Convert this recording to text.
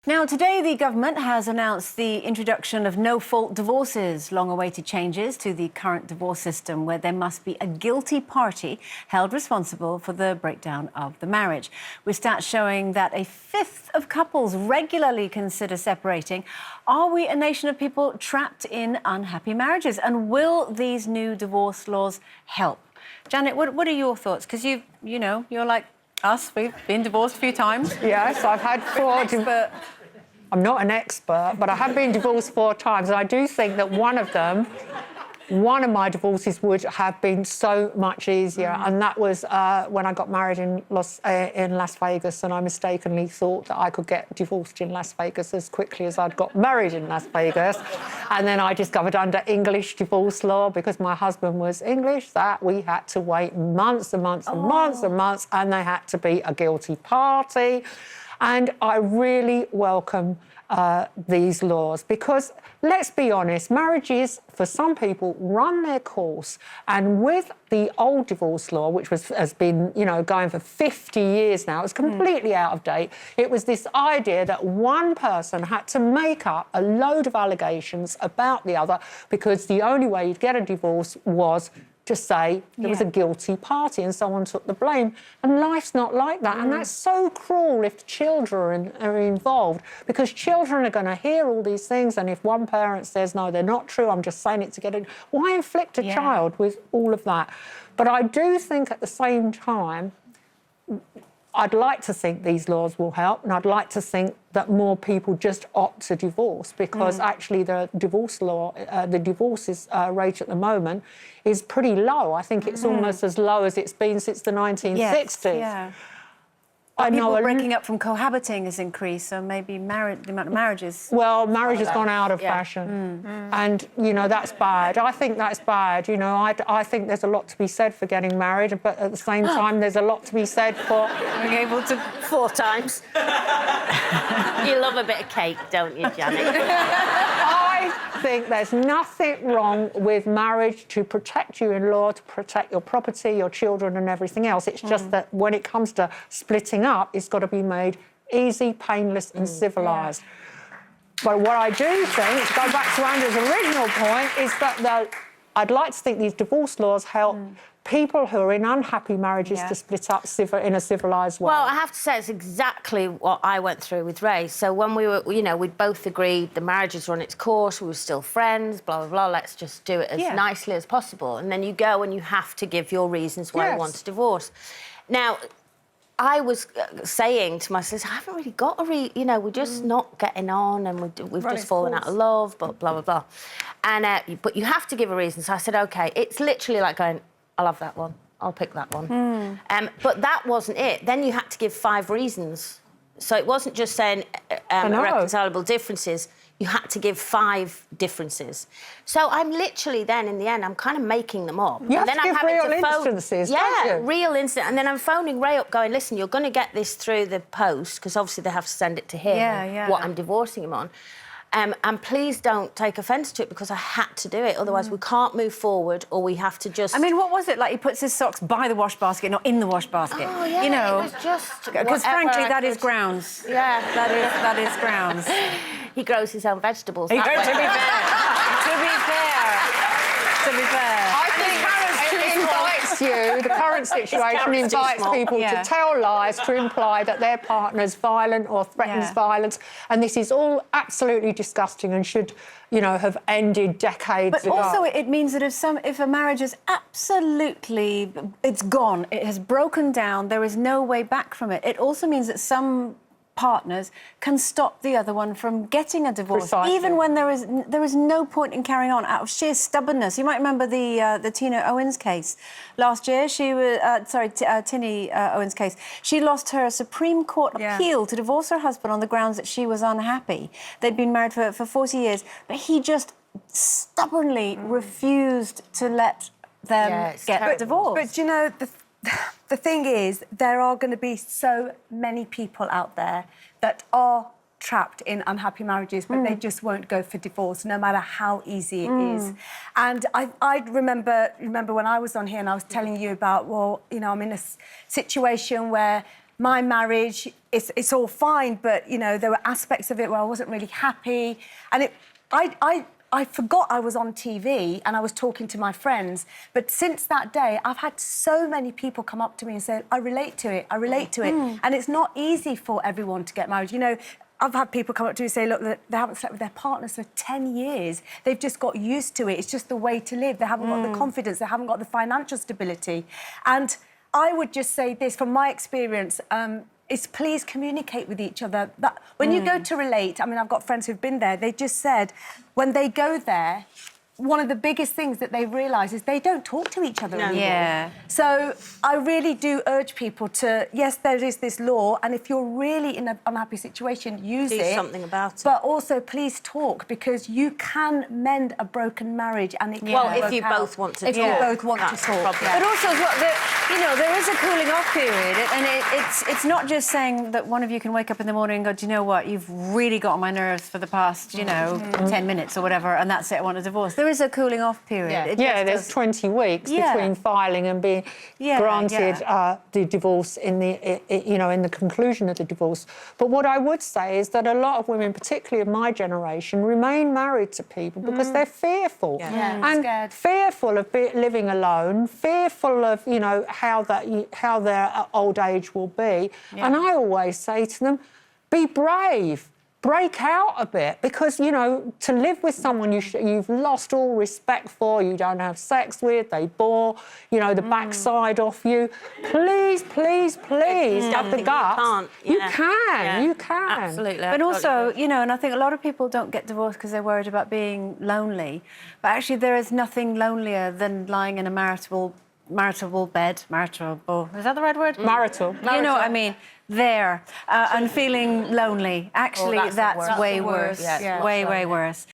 Now, today the government has announced the introduction of no-fault divorces, long-awaited changes to the current divorce system where there must be a guilty party held responsible for the breakdown of the marriage. With stats showing that a fifth of couples regularly consider separating, are we a nation of people trapped in unhappy marriages? And will these new divorce laws help? Janet, what are your thoughts? Because you're like us, we've been divorced a few times. Yes, I've had four. I'm not an expert, but I have been divorced 4 times, and I do think that one of my divorces would have been so much easier, and that was when I got married in Las Vegas, and I mistakenly thought that I could get divorced in Las Vegas as quickly as I'd got married in Las Vegas. And then I discovered under English divorce law, because my husband was English, that we had to wait months and months and months and months, and they had to be a guilty party. And I really welcome these laws because, let's be honest, marriages, for some people, run their course. And with the old divorce law, which has been, going for 50 years now, it's completely out of date. It was this idea that one person had to make up a load of allegations about the other because the only way you'd get a divorce was to say there was a guilty party and someone took the blame. And life's not like that. And that's so cruel if children are involved, because children are going to hear all these things, and if one parent says, no, they're not true, I'm just saying it to get in, why inflict a child with all of that? But I do think at the same time, I'd like to think these laws will help, and I'd like to think that more people just opt to divorce, because actually the divorce law, the divorces rate at the moment is pretty low. I think it's almost as low as it's been since the 1960s. Yes, yeah. People breaking up from cohabiting has increased, so maybe the amount of marriages... Well, marriage has gone out of fashion, and, that's bad. I think that's bad, I think there's a lot to be said for getting married, but at the same time, there's a lot to be said for... being able to... 4 times. You love a bit of cake, don't you, Janet? I think there's nothing wrong with marriage to protect you in law, to protect your property, your children and everything else. It's just that when it comes to splitting up, it's got to be made easy, painless and civilised. But what I do think, to go back to Andrew's original point, is that I'd like to think these divorce laws help people who are in unhappy marriages to split up in a civilised way. Well, I have to say it's exactly what I went through with Ray. So when we were, we'd both agreed the marriage has run its course, we were still friends, blah, blah, blah, let's just do it as nicely as possible. And then you go and you have to give your reasons why you want to divorce. Now, I was saying to my sister, I haven't really got we're just not getting on, and we've just fallen out of love, but blah, blah, blah. And, but you have to give a reason. So I said, OK, it's literally like going, I'll have that one, I'll pick that one. But that wasn't it. Then you had to give 5 reasons. So it wasn't just saying irreconcilable differences. You had to give 5 differences. So I'm literally then, in the end, I'm kind of making them up. You have to give real instances, don't you? Real instance. And then I'm phoning Ray up going, listen, you're going to get this through the post, because obviously they have to send it to him, what I'm divorcing him on. And please don't take offence to it, because I had to do it. Otherwise, we can't move forward, or we have to just... I mean, what was it? Like, he puts his socks by the wash basket, not in the wash basket. Oh, yeah, it was just... Because, frankly, that is grounds. Yeah. That is grounds. He grows his own vegetables. To be fair. To be fair. I think the current situation invites people to tell lies, to imply that their partner's violent or threatens violence, and this is all absolutely disgusting and should, have ended decades ago. But also it means that if a marriage is absolutely... it's gone, it has broken down, there is no way back from it, it also means that some partners can stop the other one from getting a divorce, even when there is no point in carrying on out of sheer stubbornness. You might remember the Tina Owens case last year. She was Tinny Owens case. She lost her Supreme Court appeal to divorce her husband on the grounds that she was unhappy. They'd been married for 40 years, but he just stubbornly refused to let them get divorced. But the thing is, there are going to be so many people out there that are trapped in unhappy marriages, but they just won't go for divorce, no matter how easy it is. And I remember when I was on here and I was telling you about, I'm in a situation where my marriage, it's all fine, but, you know, there were aspects of it where I wasn't really happy. And I forgot I was on TV and I was talking to my friends. But since that day, I've had so many people come up to me and say, I relate to it, I relate to it. And it's not easy for everyone to get married. You know, I've had people come up to me and say, look, they haven't slept with their partners for 10 years. They've just got used to it. It's just the way to live. They haven't got the confidence. They haven't got the financial stability. And I would just say this, from my experience, is please communicate with each other. That when you go to Relate, I mean, I've got friends who've been there, they just said when they go there, one of the biggest things that they realise is they don't talk to each other anymore. Yeah. So I really do urge people to, yes, there is this law, and if you're really in an unhappy situation, use it. Do something about it. But also, please talk, because you can mend a broken marriage, and it can Well, if work you out. both want to If talk, you both want that's to the talk. problem. But also, as well, you know, there is a cooling off period, and it's not just saying that one of you can wake up in the morning and go, do you know what, you've really got on my nerves for the past, you know, 10 minutes or whatever, and that's it, I want a divorce. There is a cooling off period. Yeah. It Yeah, just there's does- 20 weeks Yeah. between filing and being Yeah, granted yeah. the divorce in the, you know, in the conclusion of the divorce. But what I would say is that a lot of women, particularly of my generation, remain married to people because they're fearful. Yeah, And scared. fearful of living alone, fearful of, you know, how their old age will be. And I always say to them, be brave. Break out a bit, because, you know, to live with someone you've lost all respect for, you don't have sex with, they bore, you know, the backside off you. Please, please, please, have the guts. can't. You Yeah. can, Yeah. you can. Absolutely. I But totally also, agree. you know, and I think a lot of people don't get divorced because they're worried about being lonely. But actually, there is nothing lonelier than lying in a maritable bed. Maritable, is that the right word? Marital. You know what I mean? There, and feeling lonely. Actually, that's the that's worst. way That's the worse. worst. Yeah. Way, way worse.